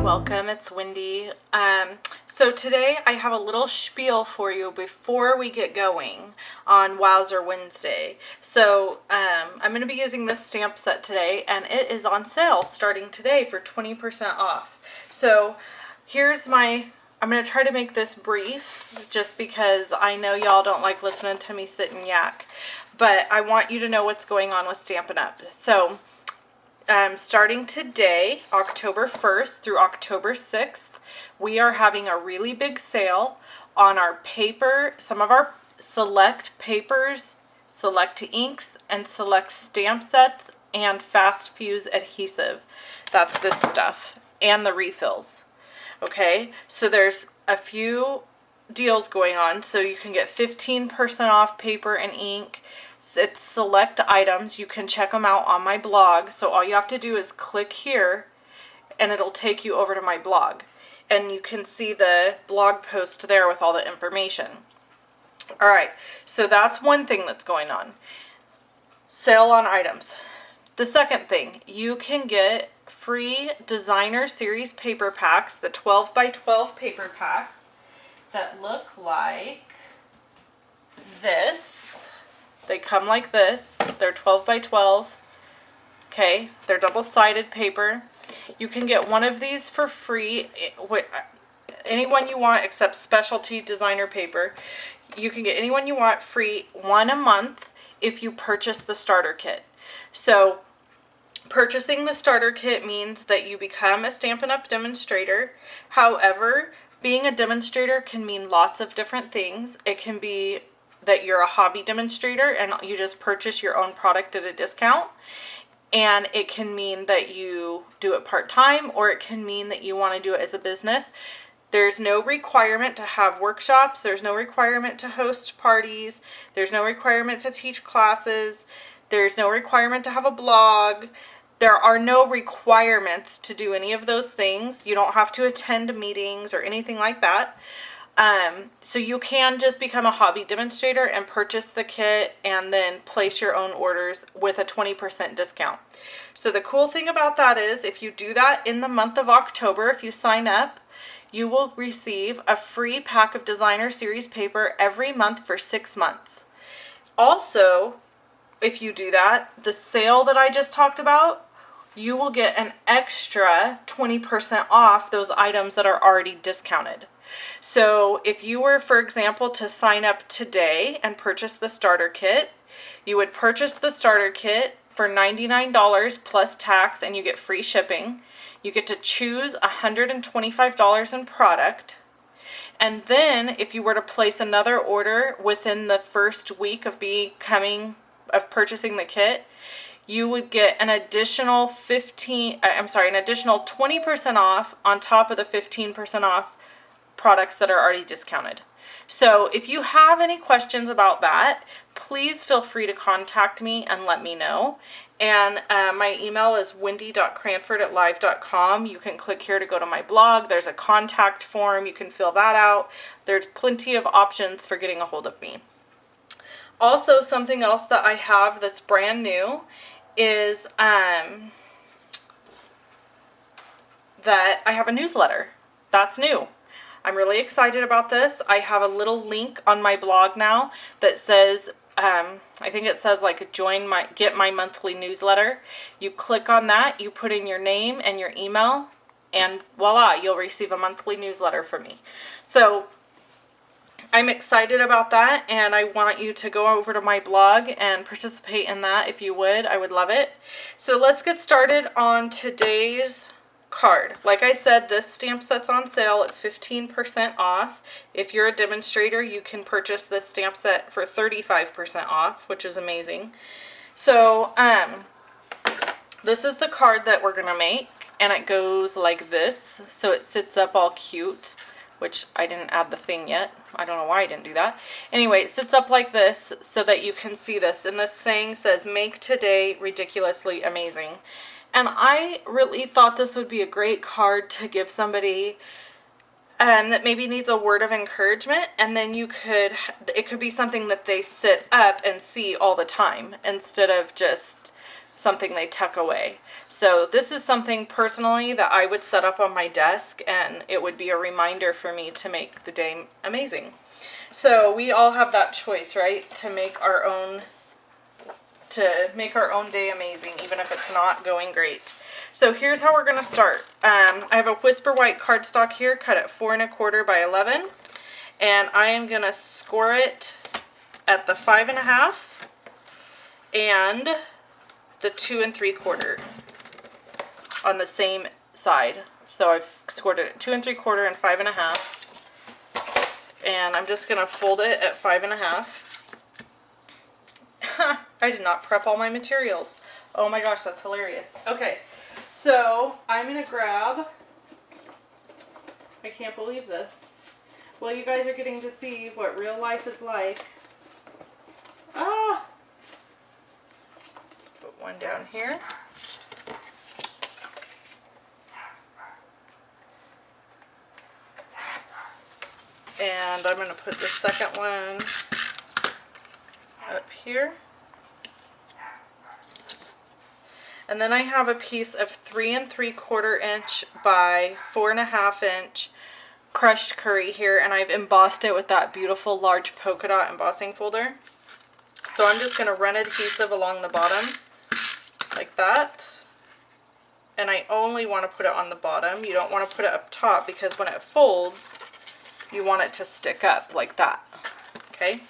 welcome. It's Wendy. So today I have a little spiel for you before we get going on Wowza Wednesday. So I'm going to be using this stamp set today, and it is on sale starting today for 20% off. So here's I'm going to try to make this brief just because I know y'all don't like listening to me sit and yak, but I want you to know what's going on with Stampin' Up. So starting today, October 1st through October 6th, we are having a really big sale on our paper, some of our select papers, select inks, and select stamp sets, and fast fuse adhesive. That's this stuff, and the refills. Okay, so there's a few deals going on. So you can get 15% off paper and ink. It's select items. You can check them out on my blog. So all you have to do is click here and it'll take you over to my blog. And you can see the blog post there with all the information. Alright, so that's one thing that's going on. Sale on items. The second thing, you can get free designer series paper packs, the 12 by 12 paper packs that look like this. They come like this. They're 12 by 12. Okay, they're double-sided paper. You can get one of these for free. Anyone you want except specialty designer paper. You can get anyone you want free, one a month if you purchase the starter kit. So purchasing the starter kit means that you become a Stampin' Up! Demonstrator. However, being a demonstrator can mean lots of different things. It can be that you're a hobby demonstrator and you just purchase your own product at a discount. And it can mean that you do it part-time, or it can mean that you want to do it as a business. There's no requirement to have workshops. There's no requirement to host parties. There's no requirement to teach classes. There's no requirement to have a blog. There are no requirements to do any of those things. You don't have to attend meetings or anything like that. So you can just become a hobby demonstrator and purchase the kit and then place your own orders with a 20% discount. So the cool thing about that is if you do that in the month of October, if you sign up, you will receive a free pack of designer series paper every month for 6 months. Also, if you do that, the sale that I just talked about, you will get an extra 20% off those items that are already discounted. So if you were, for example, to sign up today and purchase the starter kit, you would purchase the starter kit for $99 plus tax and you get free shipping. You get to choose $125 in product. And then if you were to place another order within the first week of purchasing the kit, you would get an additional 20% off on top of the 15% off products that are already discounted. So if you have any questions about that, please feel free to contact me and let me know. And my email is wendy.cranford@live.com. You can click here to go to my blog. There's a contact form. You can fill that out. There's plenty of options for getting a hold of me. Also, something else that I have that's brand new is that I have a newsletter. That's new. I'm really excited about this. I have a little link on my blog now that says, I think it says like get my monthly newsletter. You click on that, you put in your name and your email, and voila, you'll receive a monthly newsletter from me. So I'm excited about that, and I want you to go over to my blog and participate in that if you would. I would love it. So let's get started on today's card. Like I said, this stamp set's on sale. It's 15% off. If you're a demonstrator, you can purchase this stamp set for 35% off, which is amazing. So this is the card that we're gonna make, and it goes like this. So it sits up all cute, which I didn't add the thing yet. I don't know why I didn't do that. Anyway, it sits up like this so that you can see this. And this saying says, "Make today ridiculously amazing." And I really thought this would be a great card to give somebody that maybe needs a word of encouragement, and then it could be something that they sit up and see all the time instead of just something they tuck away. So this is something personally that I would set up on my desk, and it would be a reminder for me to make the day amazing. So we all have that choice, right? To make our own day amazing, even if it's not going great. So here's how we're going to start. I have a Whisper White cardstock here, cut at 4 1/4 by 11. And I am going to score it at the 5 1/2 and the 2 3/4 on the same side. So I've scored it at 2 3/4 and 5 1/2. And I'm just going to fold it at 5 1/2. I did not prep all my materials. Oh my gosh, that's hilarious. Okay, so I'm going to grab, I can't believe this. Well, you guys are getting to see what real life is like. Ah! Put one down here. And I'm going to put the second one up here. And then I have a piece of 3 3/4 inch by 4 1/2 inch crushed curry here, and I've embossed it with that beautiful large polka dot embossing folder. So I'm just going to run adhesive along the bottom like that. And I only want to put it on the bottom. You don't want to put it up top because when it folds, you want it to stick up like that. Okay?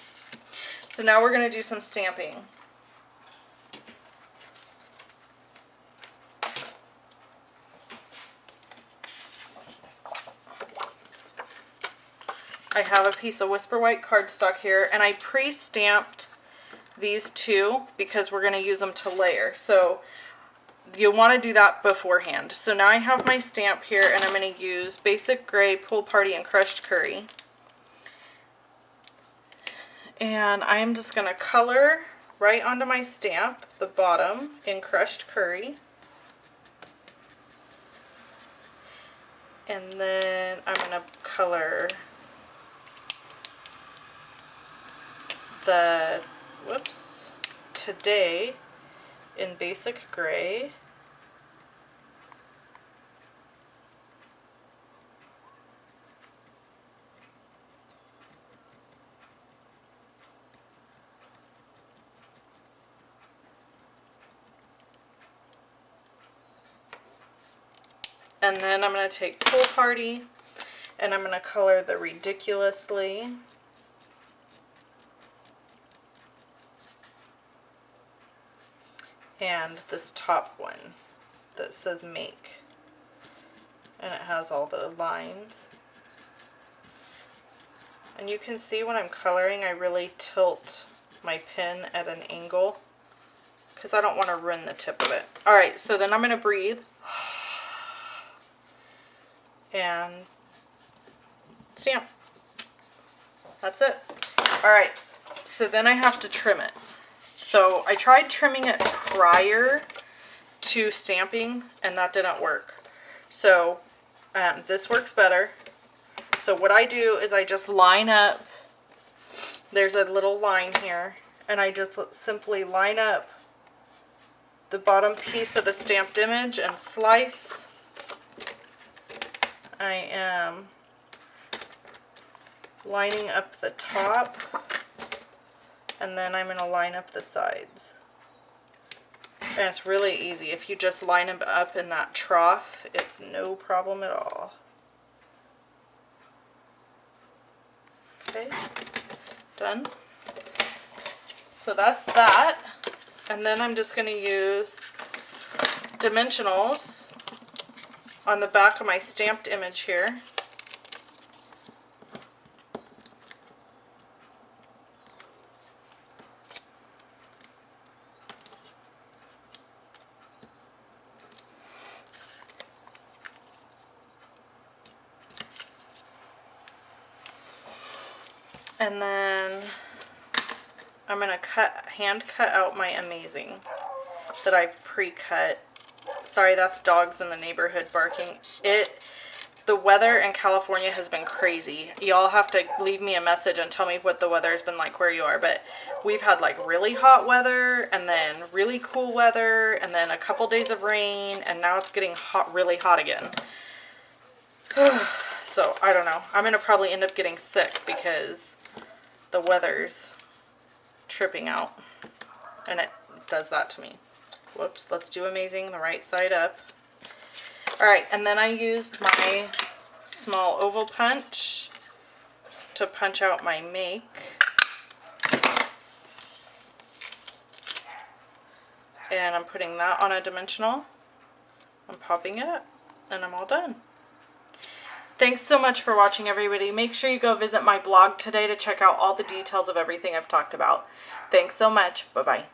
So now we're going to do some stamping. I have a piece of Whisper White cardstock here, and I pre-stamped these two because we're going to use them to layer. So you'll want to do that beforehand. So now I have my stamp here, and I'm going to use Basic Gray, Pool Party, and Crushed Curry. And I'm just going to color right onto my stamp, the bottom, in Crushed Curry. And then I'm going to color the, Today in Basic Gray. And then I'm going to take Pool Party, and I'm going to color the Ridiculously. And this top one that says Make. And it has all the lines. And you can see when I'm coloring, I really tilt my pen at an angle because I don't want to ruin the tip of it. Alright, so then I'm going to breathe. And stamp. That's it. Alright, so then I have to trim it. So I tried trimming it prior to stamping, and that didn't work. So this works better. So what I do is I just line up, there's a little line here, and I just simply line up the bottom piece of the stamped image and slice. I am lining up the top, and then I'm going to line up the sides. And it's really easy. If you just line them up in that trough, it's no problem at all. Okay, done. So that's that. And then I'm just going to use dimensionals on the back of my stamped image here. And then I'm going to hand cut out my Amazing that I've pre-cut. Sorry, that's dogs in the neighborhood barking. The weather in California has been crazy. Y'all have to leave me a message and tell me what the weather has been like where you are. But we've had like really hot weather and then really cool weather and then a couple days of rain, and now it's getting hot, really hot again. So I don't know. I'm going to probably end up getting sick because the weather's tripping out. And it does that to me. Whoops, let's do amazing the right side up. Alright, and then I used my small oval punch to punch out my make. And I'm putting that on a dimensional. I'm popping it up, and I'm all done. Thanks so much for watching, everybody. Make sure you go visit my blog today to check out all the details of everything I've talked about. Thanks so much. Bye-bye.